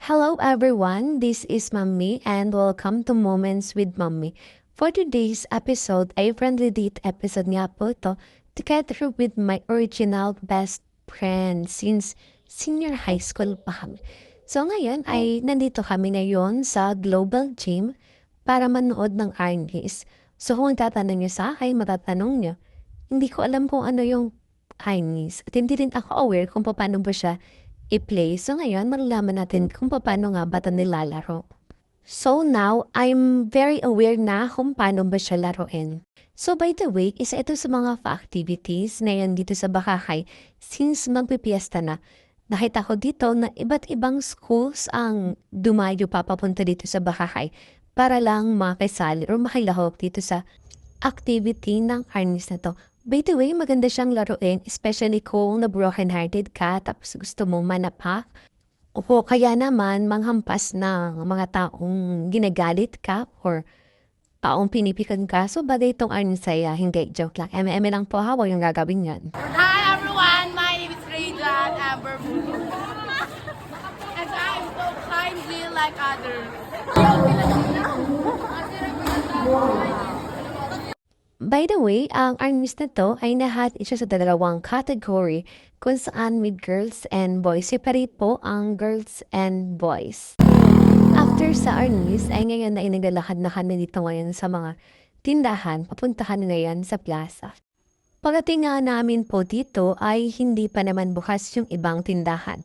Hello everyone, this is Mommy and welcome to Moments with Mommy. For today's episode ay friendly date episode nga po ito together with my original best friend since senior high school pa kami. So ngayon ay nandito kami ngayon sa Global Gym para manood ng Arnis. So kung tatanong niyo sa akin, matatanong niyo, hindi ko alam kung ano yung Arnis at hindi rin ako aware kung paano ba siya i-play. So ngayon, malalaman natin kung paano nga ba ito nilalaro. So now, I'm very aware na kung paano ba siya laruin. So by the way, isa ito sa mga activities na yan dito sa Bakakay since magpipiesta na. Nakita ko dito na iba't ibang schools ang dumayo papapunta dito sa Bakakay para lang makisali or makilahok dito sa activity ng Arnis na to. By the way, maganda siyang laruin, especially kung na-broken-hearted ka tapos gusto mo manapak. O kaya naman manghampas ng mga taong ginagalit ka or taong pinipikan ka. So, bagay itong Arnisaya, hindi, joke lang. Eme-eme lang po ha, huwag yung gagawin yan. Hi everyone, my name is Raylan Amber and I'm so kindly like others. By the way, ang Arnis na to ay nahati siya sa dalawang category kung saan with girls and boys. Separate po ang girls and boys. After sa Arnis ay ngayon na inaglalakad na kami dito ngayon sa mga tindahan. Papuntahan ngayon sa plaza. Pagdating nga namin po dito ay hindi pa naman bukas yung ibang tindahan.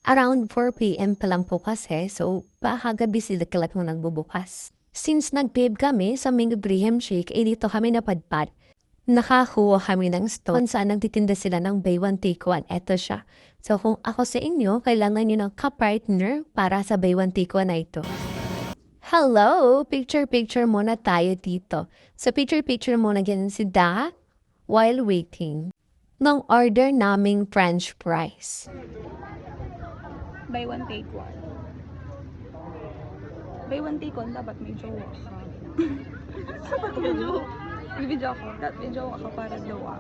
Around 4 p.m. pa lang po kasi, so pakagabi sila kalat nagbubukas. Since nag-babe kami sa Mango Graham Shake, dito kami napadpad. Nakakuha kami ng store kung saan nagtitinda sila ng buy one take one. Eto siya. So kung ako sa inyo, kailangan nyo ng ka-partner para sa buy one take one na ito. Hello! Picture-picture muna tayo dito. So picture-picture muna ganyan si Da while waiting. Nung order naming French fries. Buy one, take one. Buy one, take one, dapat may jowa ka. Dapat may jowa. Bibidyo ako. Dapat may jowa ka para jowa.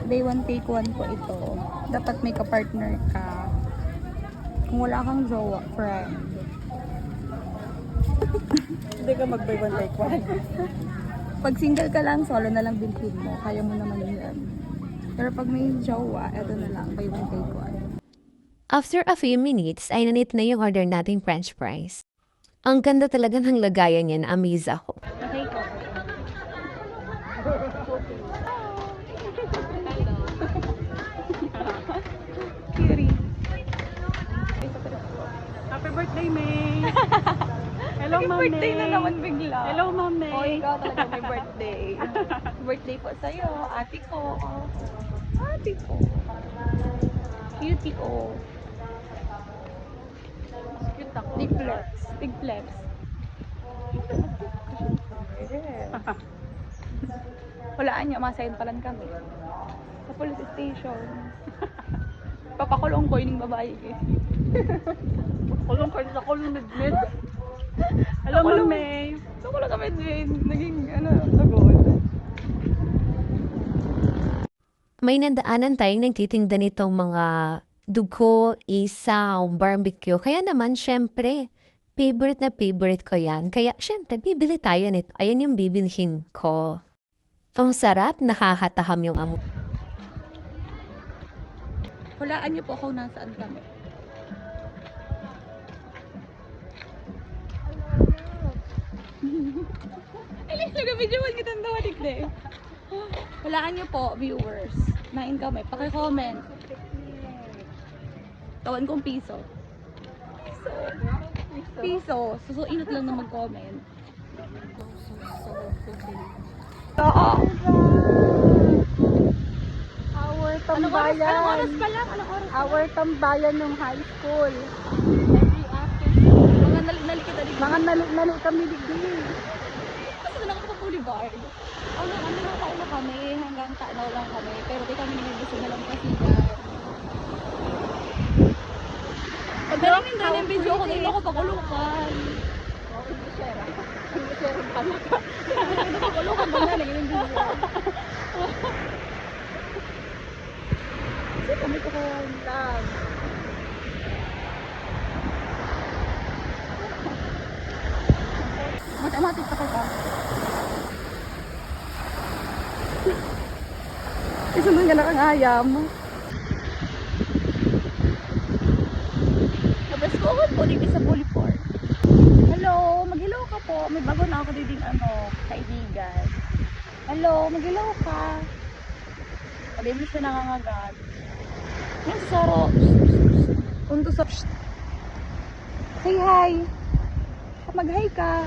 Buy one, take one po ito. Dapat may ka-partner ka. Kung wala kang jowa, friend. Hindi ka mag-buy one take one. Pag single ka lang, solo na lang bilhin mo. Kaya mo naman yan. Pero pag may jowa, eto na lang, buy one, take one. After a few minutes, ay nanit na yung order nating French fries. Ang ganda talaga ng lagayan niya, na-amaze ako. Okay ko. Curie. Happy birthday, May! Hello, Happy Ma'am birthday na May. naman bigla. Hello, Ma'am May. Oh, ikaw talaga may birthday. Birthday po sa'yo, ate ko. Ate ko. Cutie ko. Cute ako. Big flex. Big flex. Walaan niya, masayin pa lang kami. Sa police station. Papakulong ko yung babae eh. Kulong ka sa kulong med-med. Hello, Ma'am May. Nakulong kami din. Naging sagot. May nandaanan tayong nagtitinda nitong mga dugo, isaw, barbecue. Kaya naman, syempre, favorite ko yan. Kaya, syempre, bibili tayo nito. Ayan yung bibilhin ko. Ang sarap, nakakataham yung amo. Hulaan niyo po kung nasaan kami. Alis na gabi dyan, kita ang tawanig na eh. Hulaan niyo po, viewers. Nain kami. Paki-comment. Tawan kong piso. Piso. Susuinot lang na mag-comment. Oo. Our Anong oras pa lang? Anong oras? Our tambayan ng high school. Every afternoon. Mga nalik kita dito. Mga nalo kami digdi. Kasi na ako sa boulevard. Ano kami, hanggang Tanaw lang kami. Pero di kami nilibusin na lang kasi yan. Pag nalingin na yung video ko, dahil ako pagulukan. Share pala. Pagulukan ba na, naging video. Kasi kami ko lang. TikTok ka. Isunod ka na kang ayam. Tapos ko po dito sa Buliport. Hello, mag-hello ka po. May bago na ako dito kaibigan. Hello, mag-hello ka. Pag-ibig siya nangangagat. Yung saro. Unto sa... Say hi. Mag-hi ka.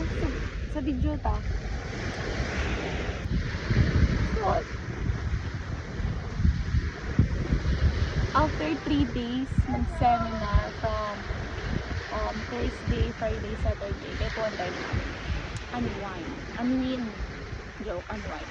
Sa video ta. So, after 3 days, mag-seminar from Thursday, Friday, Saturday. Kahit one time. Unwind. Unwind. Joke. Unwind.